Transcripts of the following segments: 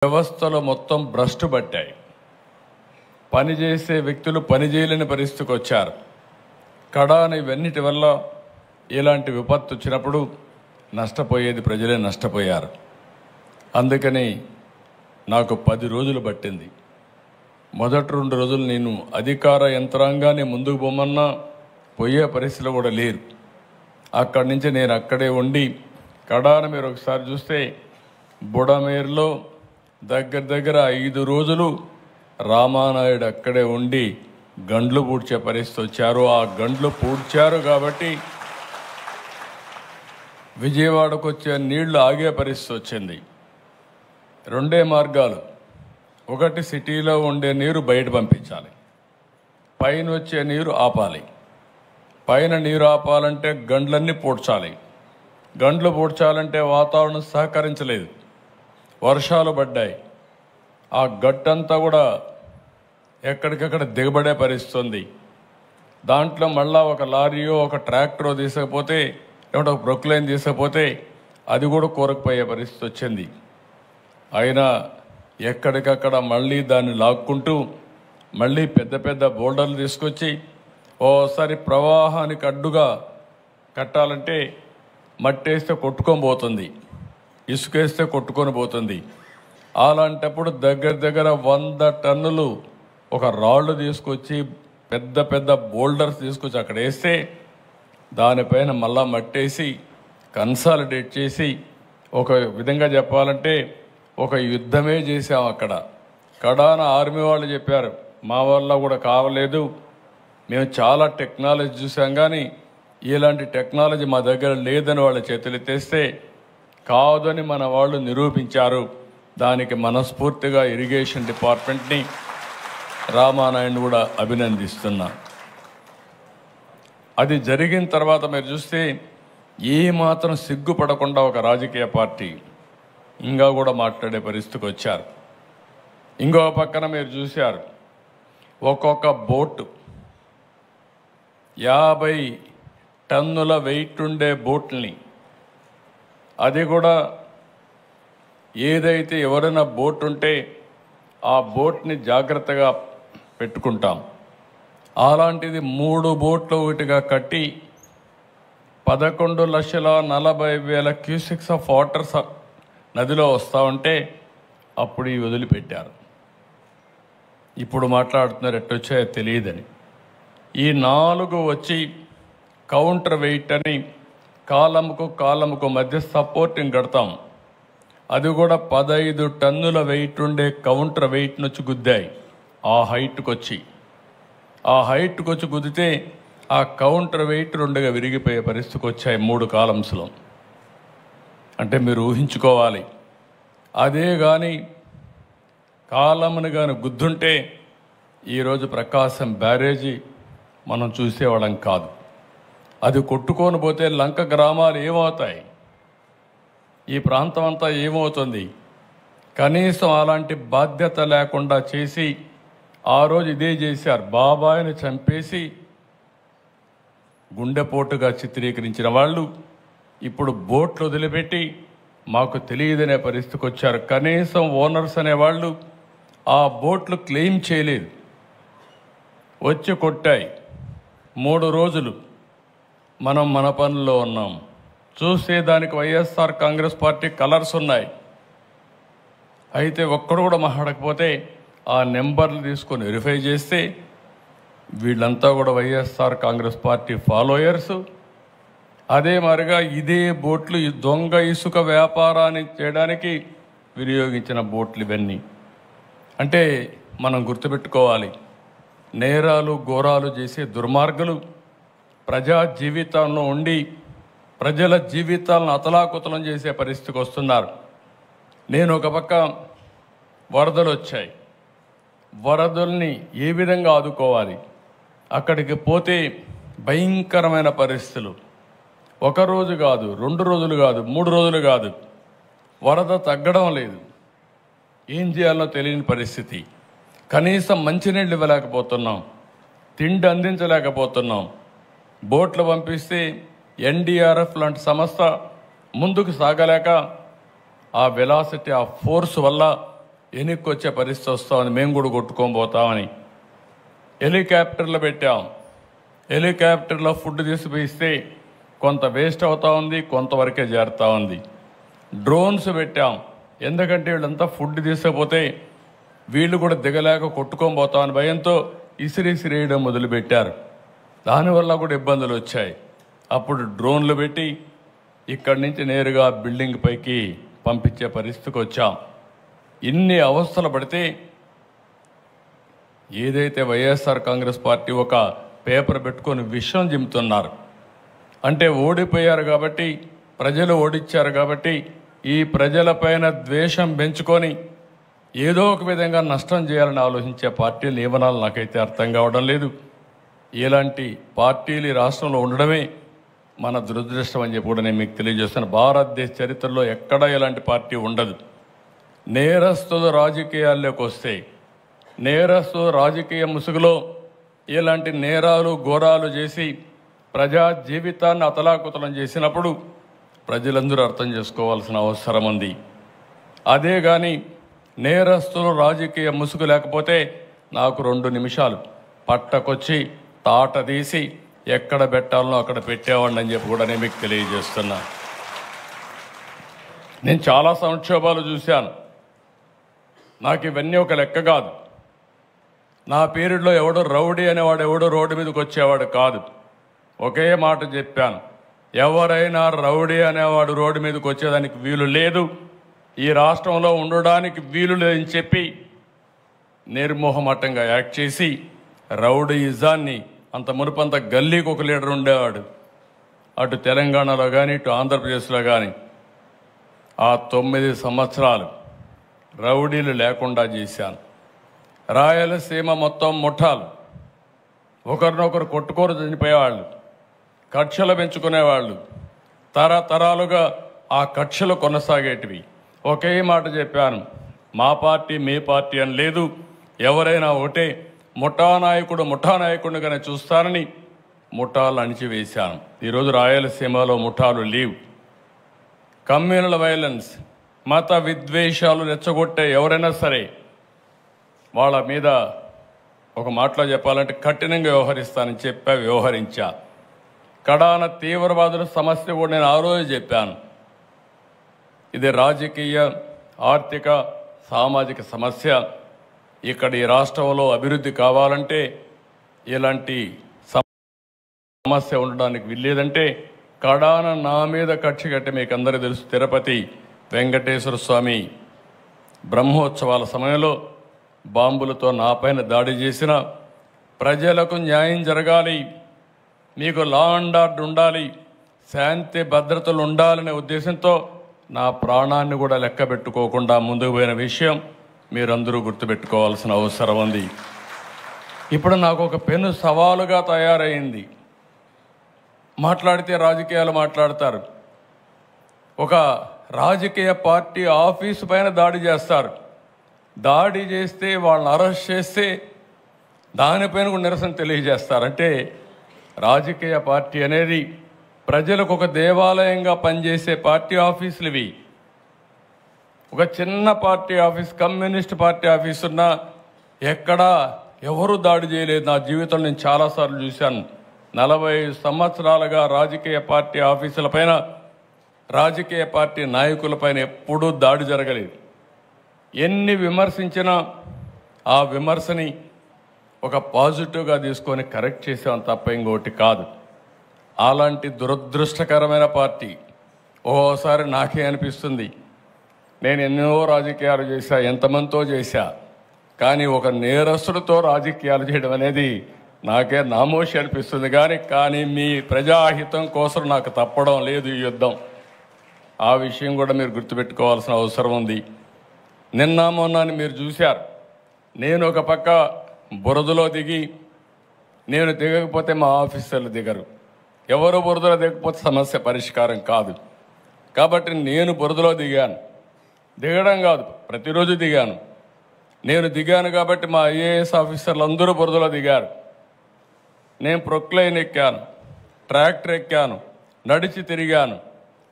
వ్యవస్థలో మొత్తం భ్రష్టు పట్టాయి. పనిచేసే వ్యక్తులు పనిచేయలేని పరిస్థితికి వచ్చారు. కడాన ఇవన్నిటి వల్ల ఇలాంటి విపత్తు వచ్చినప్పుడు నష్టపోయేది ప్రజలే నష్టపోయారు. అందుకని నాకు 10 రోజులు పట్టింది. మొదటి 2 రోజులు నేను అధికార యంత్రాంగాన్ని ముందుకు పోమన్నా పోయే పరిస్థితులు కూడా లేరు. అక్కడి నుంచి నేను అక్కడే ఉండి కడాన మీరు ఒకసారి చూస్తే బుడమేరులో దగ్గర 5 రోజులు రామానాయుడు అక్కడే ఉండి గండ్లు పూడ్చే పరిస్థితి వచ్చారు. ఆ గండ్లు పూడ్చారు కాబట్టి విజయవాడకు వచ్చే నీళ్లు ఆగే పరిస్థితి వచ్చింది. 2 మార్గాలు. ఒకటి, సిటీలో ఉండే నీరు బయట పంపించాలి, పైన వచ్చే నీరు ఆపాలి. పైన నీరు ఆపాలంటే గండ్లన్నీ పూడ్చాలి. గండ్లు పూడ్చాలంటే వాతావరణం సహకరించలేదు, వర్షాలు పడ్డాయి. ఆ గట్టంతా కూడా ఎక్కడికక్కడ దిగబడే పరిస్థితి ఉంది. దాంట్లో మళ్ళా ఒక లారీయో ఒక ట్రాక్టరో తీసుకపోతే లేకుంటే ఒక ప్రొక్లైన్ తీసుకపోతే అది కూడా కూరకపోయే పరిస్థితి వచ్చింది. అయినా ఎక్కడికక్కడ మళ్ళీ దాన్ని లాక్కుంటూ మళ్ళీ పెద్ద పెద్ద బోల్డర్లు తీసుకొచ్చి ఓసారి ప్రవాహానికి అడ్డుగా కట్టాలంటే మట్టేస్తే కొట్టుకొని పోతుంది, ఇసుకేస్తే కొట్టుకొని పోతుంది. అలాంటప్పుడు దగ్గర 100 టన్నులు ఒక రాళ్ళు తీసుకొచ్చి పెద్ద పెద్ద బోల్డర్స్ తీసుకొచ్చి అక్కడ వేస్తే దానిపైన మళ్ళా మట్టేసి కన్సాలిడేట్ చేసి ఒక విధంగా చెప్పాలంటే ఒక యుద్ధమే చేశాం. అక్కడ కడాన ఆర్మీ వాళ్ళు చెప్పారు, మా వల్ల కూడా కావలేదు, మేము చాలా టెక్నాలజీ చూసాం కానీ ఇలాంటి టెక్నాలజీ మా దగ్గర లేదని వాళ్ళ చేతులు ఎత్తేస్తే కాదని మన వాళ్ళు నిరూపించారు. దానికి మనస్ఫూర్తిగా ఇరిగేషన్ డిపార్ట్మెంట్ని రామానాయుడు కూడా అభినందిస్తున్నా. అది జరిగిన తర్వాత మీరు చూస్తే ఏమాత్రం సిగ్గుపడకుండా ఒక రాజకీయ పార్టీ ఇంకా కూడా మాట్లాడే పరిస్థితికి వచ్చారు. ఇంకో పక్కన మీరు చూశారు, ఒక్కొక్క బోటు 50 టన్నుల వెయిట్ ఉండే బోట్ని, అది కూడా ఏదైతే ఎవరైనా బోట్ ఉంటే ఆ బోట్ని జాగ్రత్తగా పెట్టుకుంటాం. అలాంటిది 3 బోట్లు ఒకటిగా కట్టి 11,40,000 క్యూసెక్స్ ఆఫ్ వాటర్ నదిలో వస్తూ ఉంటే అప్పుడు ఈ వదిలిపెట్టారు. ఇప్పుడు మాట్లాడుతున్నారు ఎట్టొచ్చాయో తెలియదని. ఈ 4 వచ్చి కౌంటర్ వెయిట్ అని కాలంకు మధ్య సపోర్టింగ్ కడతాం. అది కూడా 15 టన్నుల వెయిట్ ఉండే కౌంటర్ వెయిట్ నుంచి గుద్దాయి. ఆ హైట్కి వచ్చి గుద్దితే ఆ కౌంటర్ వెయిట్ 2గా విరిగిపోయే పరిస్థితికి వచ్చాయి 3 కాలమ్స్లో. అంటే మీరు ఊహించుకోవాలి, అదే కానీ కాలమ్ని కానీ గుద్దుంటే ఈరోజు ప్రకాశం బ్యారేజీ మనం చూసేవాళ్ళం కాదు. అది కొట్టుకొని పోతే లంక గ్రామాలు ఏమవుతాయి, ఈ ప్రాంతం అంతా ఏమవుతుంది? కనీసం అలాంటి బాధ్యత లేకుండా చేసి ఆ రోజు ఇదే చేశారు. బాబాయిని చంపేసి గుండెపోటుగా చిత్రీకరించిన వాళ్ళు ఇప్పుడు బోట్లు వదిలిపెట్టి మాకు తెలియదనే పరిస్థితికి వచ్చారు. కనీసం ఓనర్స్ అనేవాళ్ళు ఆ బోట్లు క్లెయిమ్ చేయలేదు, వచ్చి కొట్టాయి. 3 రోజులు మనం మన పనుల్లో ఉన్నాం. చూస్తే దానికి వైఎస్ఆర్ కాంగ్రెస్ పార్టీ కలర్స్ ఉన్నాయి. అయితే ఒక్కడు కూడా మాట్లాడకపోతే ఆ నెంబర్లు తీసుకొని వెరిఫై చేస్తే వీళ్ళంతా కూడా వైఎస్ఆర్ కాంగ్రెస్ పార్టీ ఫాలోయర్స్. అదే మరిగా ఇదే బోట్లు ఈ దొంగ ఇసుక వ్యాపారాన్ని చేయడానికి వినియోగించిన బోట్లు ఇవన్నీ. అంటే మనం గుర్తుపెట్టుకోవాలి, నేరాలు ఘోరాలు చేసే దుర్మార్గులు ప్రజా జీవితంలో ఉండి ప్రజల జీవితాలను అతలాకుతలం చేసే పరిస్థితికి వస్తున్నారు. నేను ఒక పక్క వరదలు వచ్చాయి, వరదల్ని ఏ విధంగా ఆదుకోవాలి, అక్కడికి పోతే భయంకరమైన పరిస్థితులు. 1 రోజు కాదు, 2 రోజులు కాదు, 3 రోజులు కాదు, వరద తగ్గడం లేదు. ఏం చేయాలో తెలియని పరిస్థితి. కనీసం మంచినీళ్ళు ఇవ్వలేకపోతున్నాం, తిండి అందించలేకపోతున్నాం. బోట్లు పంపిస్తే ఎన్డీఆర్ఎఫ్ లాంటి సంస్థ ముందుకు సాగలేక ఆ వెలాసిటీ ఆ ఫోర్స్ వల్ల వెనక్కి వచ్చే పరిస్థితి వస్తామని మేము కూడా కొట్టుకొని పోతామని హెలికాప్టర్లు పెట్టాం. హెలికాప్టర్లో ఫుడ్ తీసుకుపోయిస్తే కొంత వేస్ట్ అవుతా ఉంది, కొంతవరకే చేరుతూ ఉంది. డ్రోన్స్ పెట్టాం, ఎందుకంటే వీళ్ళంతా ఫుడ్ తీసుకపోతే వీళ్ళు కూడా దిగలేక కొట్టుకొని పోతామని భయంతో ఇసిరేయడం మొదలుపెట్టారు. దానివల్ల కూడా ఇబ్బందులు వచ్చాయి. అప్పుడు డ్రోన్లు పెట్టి ఇక్కడి నుంచి నేరుగా బిల్డింగ్ పైకి పంపించే పరిస్థితికి వచ్చాం. ఇన్ని అవస్థలు పడితే ఏదైతే వైఎస్ఆర్ కాంగ్రెస్ పార్టీ ఒక పేపర్ పెట్టుకొని విషయం జిమ్ముతున్నారు అంటే ఓడిపోయారు కాబట్టి, ప్రజలు ఓడించారు కాబట్టి ఈ ప్రజలపైన ద్వేషం పెంచుకొని ఏదో ఒక విధంగా నష్టం చేయాలని ఆలోచించే పార్టీలు ఏమనాలి నాకైతే అర్థం కావడం లేదు. ఇలాంటి పార్టీలు ఈ రాష్ట్రంలో ఉండడమే మన దురదృష్టం అని చెప్పి కూడా నేను మీకు తెలియజేస్తాను. భారతదేశ చరిత్రలో ఎక్కడా ఇలాంటి పార్టీ ఉండదు. నేరస్తులు రాజకీయాల్లోకి వస్తే, నేరస్తులు రాజకీయ ముసుగులో ఇలాంటి నేరాలు ఘోరాలు చేసి ప్రజా జీవితాన్ని అతలాకుతలం చేసినప్పుడు ప్రజలందరూ అర్థం చేసుకోవాల్సిన అవసరం ఉంది. అదే కానీ నేరస్తులు రాజకీయ ముసుగు లేకపోతే నాకు 2 నిమిషాలు పట్టకొచ్చి తాట తీసి ఎక్కడ పెట్టాలనో అక్కడ పెట్టేవాడిని అని చెప్పి కూడా నేను మీకు తెలియజేస్తున్నా. నేను చాలా సంక్షోభాలు చూశాను. నాకు ఇవన్నీ ఒక లెక్క కాదు. నా పీరియడ్లో ఎవడో రౌడీ అనేవాడు ఎవడో రోడ్డు మీదకి వచ్చేవాడు కాదు. ఒకే మాట చెప్పాను, ఎవరైనా రౌడీ అనేవాడు రోడ్డు మీదకి వచ్చేదానికి వీలు లేదు, ఈ రాష్ట్రంలో ఉండడానికి వీలు లేదని చెప్పి నిర్మోహమాటంగా యాక్ట్ చేసి రౌడీయిజాన్ని, అంత మునుపంత గల్లీకి ఒక లీడర్ ఉండేవాడు, అటు తెలంగాణలో కానీ ఇటు ఆంధ్రప్రదేశ్లో కానీ ఆ 9 సంవత్సరాలు రౌడీలు లేకుండా చేశాను. రాయలసీమ మొత్తం ముఠాలు ఒకరినొకరు కొట్టుకోరు చనిపోయేవాళ్ళు, కక్షలు పెంచుకునేవాళ్ళు, తరతరాలుగా ఆ కక్షలు కొనసాగేటివి. ఒకే మాట చెప్పాను, మా పార్టీ మీ పార్టీ అని లేదు, ఎవరైనా ఒకటే, ముఠానాయకుడిగానే చూస్తానని ముఠాలు అణిచివేశాను. ఈరోజు రాయలసీమలో ముఠాలు లేవు. కమ్యూనల్ వైలెన్స్, మత విద్వేషాలు రెచ్చగొట్టే ఎవరైనా సరే వాళ్ళ మీద ఒక మాటలో చెప్పాలంటే కఠినంగా వ్యవహరిస్తానని వ్యవహరించా. కడాన తీవ్రవాదుల సమస్య కూడా నేను ఆ రోజు చెప్పాను. ఇది రాజకీయ, ఆర్థిక, సామాజిక సమస్య. ఇక్కడ ఈ రాష్ట్రంలో అభివృద్ధి కావాలంటే ఇలాంటి సమస్య ఉండడానికి వీల్లేదంటే కడాన నా మీద కక్ష కట్టి మీకు అందరికీ తెలుసు, తిరుపతి వెంకటేశ్వర స్వామి బ్రహ్మోత్సవాల సమయంలో బాంబులతో నా పైన దాడి చేసిన, ప్రజలకు న్యాయం జరగాలి, మీకు లా అండ్ ఆర్డర్ ఉండాలి, శాంతి భద్రతలు ఉండాలనే ఉద్దేశంతో నా ప్రాణాన్ని కూడా లెక్క పెట్టుకోకుండా ముందుకు పోయిన విషయం మీరందరూ గుర్తుపెట్టుకోవాల్సిన అవసరం ఉంది. ఇప్పుడు నాకు ఒక పెను సవాలుగా తయారైంది. మాట్లాడితే రాజకీయాలు మాట్లాడతారు. ఒక రాజకీయ పార్టీ ఆఫీసు పైన దాడి చేస్తారు. దాడి చేస్తే వాళ్ళని అరెస్ట్ చేస్తే దానిపైన కూడా నిరసన తెలియజేస్తారు. అంటే రాజకీయ పార్టీ అనేది ప్రజలకు ఒక దేవాలయంగా పనిచేసే పార్టీ ఆఫీసులు ఇవి. ఒక చిన్న party office, communist party office ఉన్నా ఎక్కడా ఎవరు దాడి చేయలేదు. నా జీవితంలో నేను చాలాసార్లు చూశాను. 40 సంవత్సరాలుగా రాజకీయ పార్టీ ఆఫీసులపైన, రాజకీయ పార్టీ నాయకులపైన ఎప్పుడూ దాడి జరగలేదు. ఎన్ని విమర్శించినా ఆ విమర్శని ఒక పాజిటివ్గా తీసుకొని కరెక్ట్ చేసాం తప్ప ఇంకోటి కాదు. అలాంటి దురదృష్టకరమైన పార్టీ ఓసారి నాకే అనిపిస్తుంది, నేను ఎన్నో రాజకీయాలు చేశా, ఎంతమందితో చేశా, కానీ ఒక నేరస్తుడితో రాజకీయాలు చేయడం అనేది నాకే నామోషి అనిపిస్తుంది. కానీ మీ ప్రజాహితం కోసం నాకు తప్పడం లేదు ఈ యుద్ధం. ఆ విషయం కూడా మీరు గుర్తుపెట్టుకోవాల్సిన అవసరం ఉంది. నిన్న మొన్నని మీరు చూశారు, నేను ఒక పక్క బురదలో దిగి, నేను దిగకపోతే మా ఆఫీసర్లు దిగరు, ఎవరు బురదలో దిగకపోతే సమస్య పరిష్కారం కాదు. కాబట్టి నేను బురదలో దిగాను. దిగడం కాదు, ప్రతిరోజు దిగాను. నేను దిగాను కాబట్టి మా ఐఏఎస్ ఆఫీసర్లు అందరూ బురదలో దిగారు. నేను ప్రొక్లైన్ ఎక్కాను, ట్రాక్టర్ ఎక్కాను, నడిచి తిరిగాను.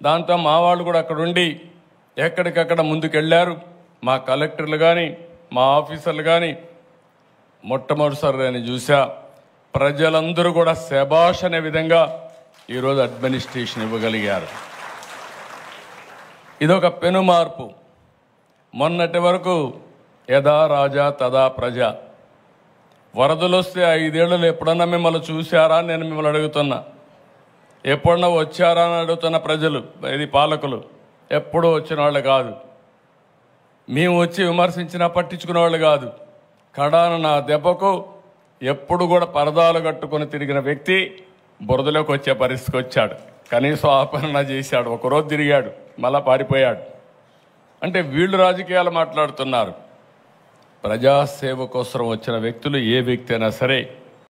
దాంతో మా వాళ్ళు కూడా అక్కడ ఉండి ఎక్కడికక్కడ ముందుకెళ్ళారు. మా కలెక్టర్లు కానీ మా ఆఫీసర్లు కానీ మొట్టమొదటిసారి నేను చూసా. ప్రజలందరూ కూడా శభాష్ అనే విధంగా ఈరోజు అడ్మినిస్ట్రేషన్ ఇవ్వగలిగారు. ఇదొక పెను మార్పు. మొన్నటి వరకు యథా రాజా తదా ప్రజ. వరదలు వస్తే 5 ఏళ్ళు ఎప్పుడన్నా మిమ్మల్ని చూశారా అని నేను మిమ్మల్ని అడుగుతున్నా. ఎప్పుడన్నా వచ్చారా అని అడుగుతున్న ప్రజలు, ఇది పాలకులు ఎప్పుడూ వచ్చిన వాళ్ళు కాదు. మేము వచ్చి విమర్శించినా పట్టించుకునే వాళ్ళు కాదు. కడాన నా దెబ్బకు ఎప్పుడు కూడా పరదాలు కట్టుకొని తిరిగిన వ్యక్తి బురదలోకి వచ్చే పరిస్థితికి వచ్చాడు. కనీసం ఆపరణ చేశాడు. ఒకరోజు తిరిగాడు, మళ్ళా పారిపోయాడు. అంటే వీళ్ళు రాజకీయాలు మాట్లాడుతున్నారు. ప్రజాసేవ కోసం వచ్చిన వ్యక్తులు ఏ వ్యక్తి అయినా సరే